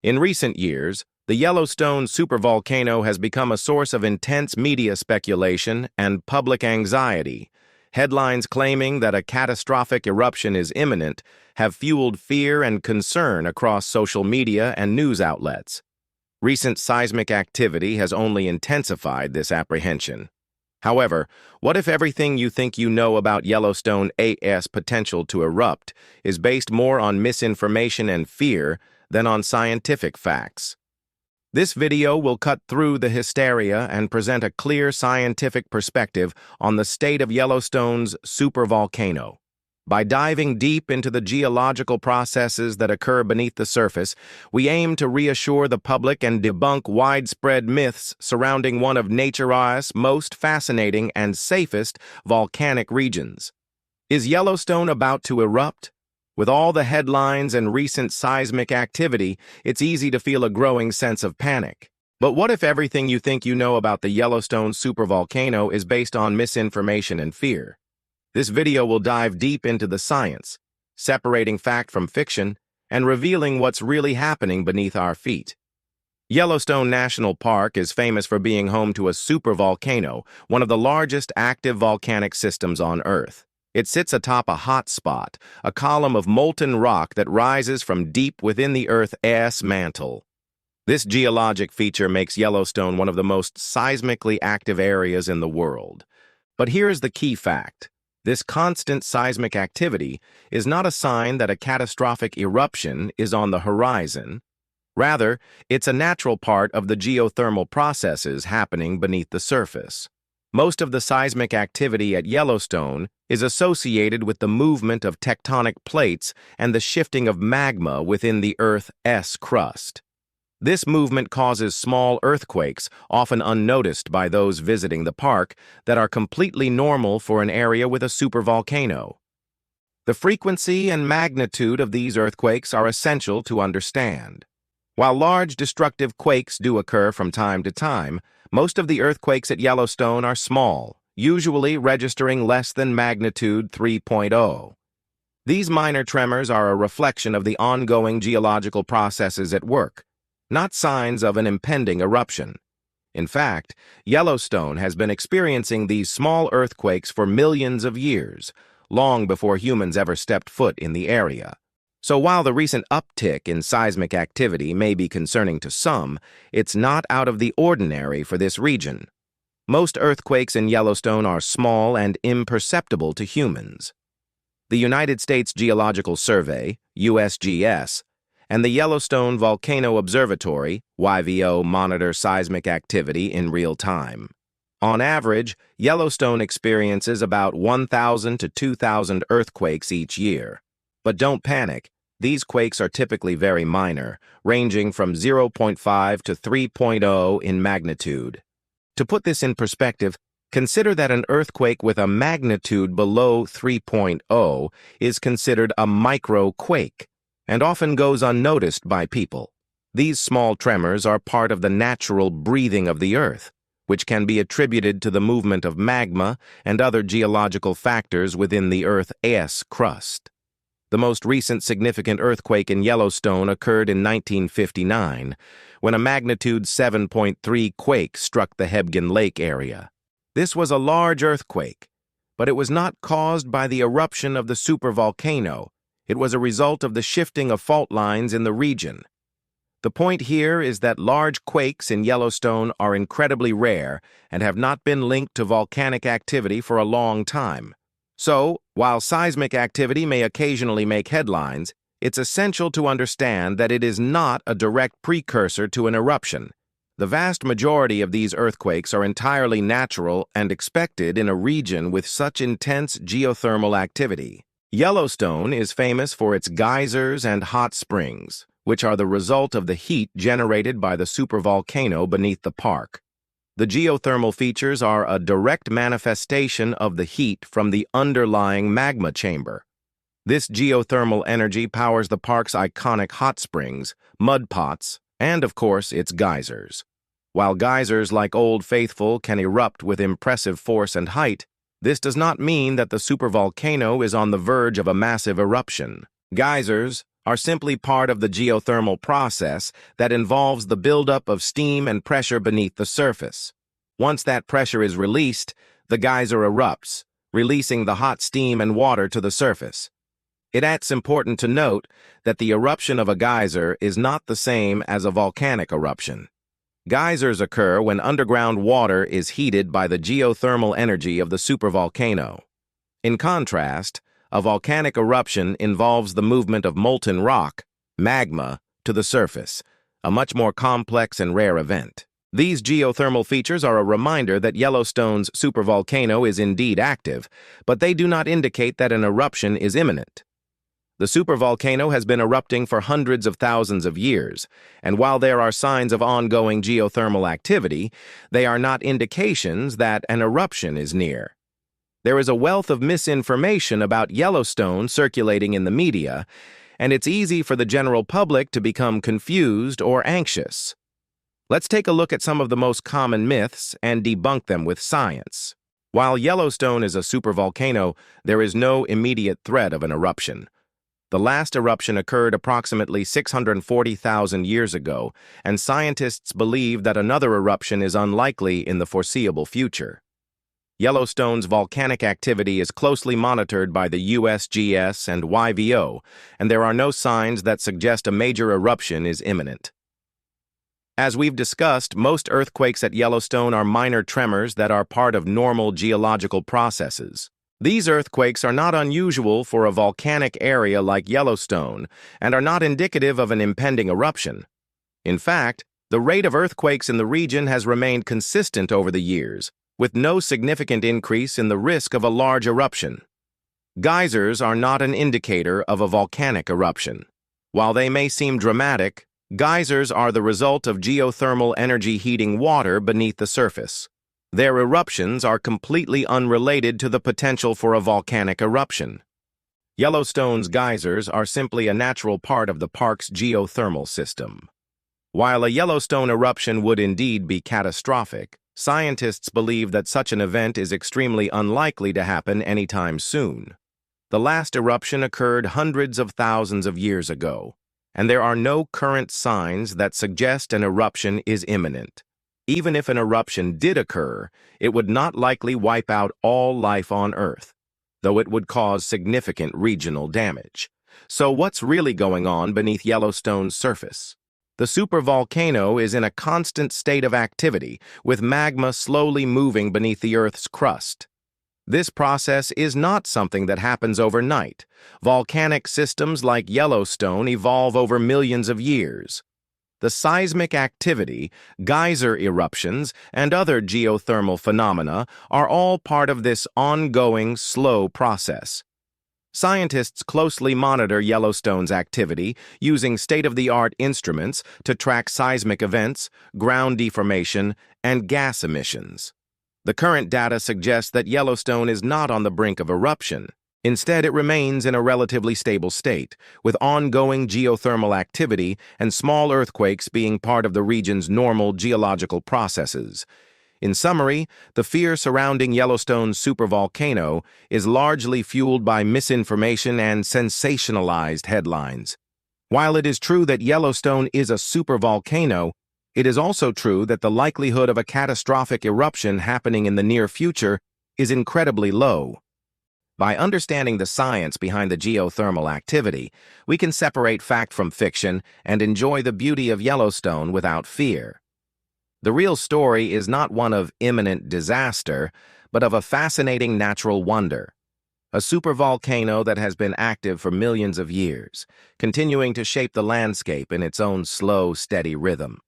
In recent years, the Yellowstone supervolcano has become a source of intense media speculation and public anxiety. Headlines claiming that a catastrophic eruption is imminent have fueled fear and concern across social media and news outlets. Recent seismic activity has only intensified this apprehension. However, what if everything you think you know about Yellowstone's potential to erupt is based more on misinformation and fear than on scientific facts? This video will cut through the hysteria and present a clear scientific perspective on the state of Yellowstone's supervolcano. By diving deep into the geological processes that occur beneath the surface, we aim to reassure the public and debunk widespread myths surrounding one of nature's most fascinating and safest volcanic regions. Is Yellowstone about to erupt? With all the headlines and recent seismic activity, it's easy to feel a growing sense of panic. But what if everything you think you know about the Yellowstone supervolcano is based on misinformation and fear? This video will dive deep into the science, separating fact from fiction, and revealing what's really happening beneath our feet. Yellowstone National Park is famous for being home to a supervolcano, one of the largest active volcanic systems on Earth. It sits atop a hot spot, a column of molten rock that rises from deep within the Earth's mantle. This geologic feature makes Yellowstone one of the most seismically active areas in the world. But here's the key fact. This constant seismic activity is not a sign that a catastrophic eruption is on the horizon. Rather, it's a natural part of the geothermal processes happening beneath the surface. Most of the seismic activity at Yellowstone is associated with the movement of tectonic plates and the shifting of magma within the Earth's crust. This movement causes small earthquakes, often unnoticed by those visiting the park, that are completely normal for an area with a supervolcano. The frequency and magnitude of these earthquakes are essential to understand. While large destructive quakes do occur from time to time, most of the earthquakes at Yellowstone are small, usually registering less than magnitude 3.0. These minor tremors are a reflection of the ongoing geological processes at work, not signs of an impending eruption. In fact, Yellowstone has been experiencing these small earthquakes for millions of years, long before humans ever stepped foot in the area. So while the recent uptick in seismic activity may be concerning to some, it's not out of the ordinary for this region. Most earthquakes in Yellowstone are small and imperceptible to humans. The United States Geological Survey, USGS, and the Yellowstone Volcano Observatory, YVO, monitor seismic activity in real time. On average, Yellowstone experiences about 1,000 to 2,000 earthquakes each year. But don't panic, these quakes are typically very minor, ranging from 0.5 to 3.0 in magnitude. To put this in perspective, consider that an earthquake with a magnitude below 3.0 is considered a microquake, and often goes unnoticed by people. These small tremors are part of the natural breathing of the Earth, which can be attributed to the movement of magma and other geological factors within the Earth's crust. The most recent significant earthquake in Yellowstone occurred in 1959, when a magnitude 7.3 quake struck the Hebgen Lake area. This was a large earthquake, but it was not caused by the eruption of the supervolcano. It was a result of the shifting of fault lines in the region. The point here is that large quakes in Yellowstone are incredibly rare and have not been linked to volcanic activity for a long time. So, while seismic activity may occasionally make headlines, it's essential to understand that it is not a direct precursor to an eruption. The vast majority of these earthquakes are entirely natural and expected in a region with such intense geothermal activity. Yellowstone is famous for its geysers and hot springs, which are the result of the heat generated by the supervolcano beneath the park. The geothermal features are a direct manifestation of the heat from the underlying magma chamber. This geothermal energy powers the park's iconic hot springs, mud pots, and, of course, its geysers. While geysers like Old Faithful can erupt with impressive force and height, this does not mean that the supervolcano is on the verge of a massive eruption. Geysers, are simply part of the geothermal process that involves the buildup of steam and pressure beneath the surface. Once that pressure is released, the geyser erupts, releasing the hot steam and water to the surface. It's important to note that the eruption of a geyser is not the same as a volcanic eruption. Geysers occur when underground water is heated by the geothermal energy of the supervolcano. In contrast, a volcanic eruption involves the movement of molten rock, magma, to the surface, a much more complex and rare event. These geothermal features are a reminder that Yellowstone's supervolcano is indeed active, but they do not indicate that an eruption is imminent. The supervolcano has been erupting for hundreds of thousands of years, and while there are signs of ongoing geothermal activity, they are not indications that an eruption is near. There is a wealth of misinformation about Yellowstone circulating in the media, and it's easy for the general public to become confused or anxious. Let's take a look at some of the most common myths and debunk them with science. While Yellowstone is a supervolcano, there is no immediate threat of an eruption. The last eruption occurred approximately 640,000 years ago, and scientists believe that another eruption is unlikely in the foreseeable future. Yellowstone's volcanic activity is closely monitored by the USGS and YVO, and there are no signs that suggest a major eruption is imminent. As we've discussed, most earthquakes at Yellowstone are minor tremors that are part of normal geological processes. These earthquakes are not unusual for a volcanic area like Yellowstone and are not indicative of an impending eruption. In fact, the rate of earthquakes in the region has remained consistent over the years, with no significant increase in the risk of a large eruption. Geysers are not an indicator of a volcanic eruption. While they may seem dramatic, geysers are the result of geothermal energy heating water beneath the surface. Their eruptions are completely unrelated to the potential for a volcanic eruption. Yellowstone's geysers are simply a natural part of the park's geothermal system. While a Yellowstone eruption would indeed be catastrophic, scientists believe that such an event is extremely unlikely to happen anytime soon. The last eruption occurred hundreds of thousands of years ago, and there are no current signs that suggest an eruption is imminent. Even if an eruption did occur, it would not likely wipe out all life on Earth, though it would cause significant regional damage. So what's really going on beneath Yellowstone's surface? The supervolcano is in a constant state of activity, with magma slowly moving beneath the Earth's crust. This process is not something that happens overnight. Volcanic systems like Yellowstone evolve over millions of years. The seismic activity, geyser eruptions, and other geothermal phenomena are all part of this ongoing, slow process. Scientists closely monitor Yellowstone's activity using state-of-the-art instruments to track seismic events, ground deformation, and gas emissions. The current data suggests that Yellowstone is not on the brink of eruption. Instead, it remains in a relatively stable state, with ongoing geothermal activity and small earthquakes being part of the region's normal geological processes. In summary, the fear surrounding Yellowstone's supervolcano is largely fueled by misinformation and sensationalized headlines. While it is true that Yellowstone is a supervolcano, it is also true that the likelihood of a catastrophic eruption happening in the near future is incredibly low. By understanding the science behind the geothermal activity, we can separate fact from fiction and enjoy the beauty of Yellowstone without fear. The real story is not one of imminent disaster, but of a fascinating natural wonder. A supervolcano that has been active for millions of years, continuing to shape the landscape in its own slow, steady rhythm.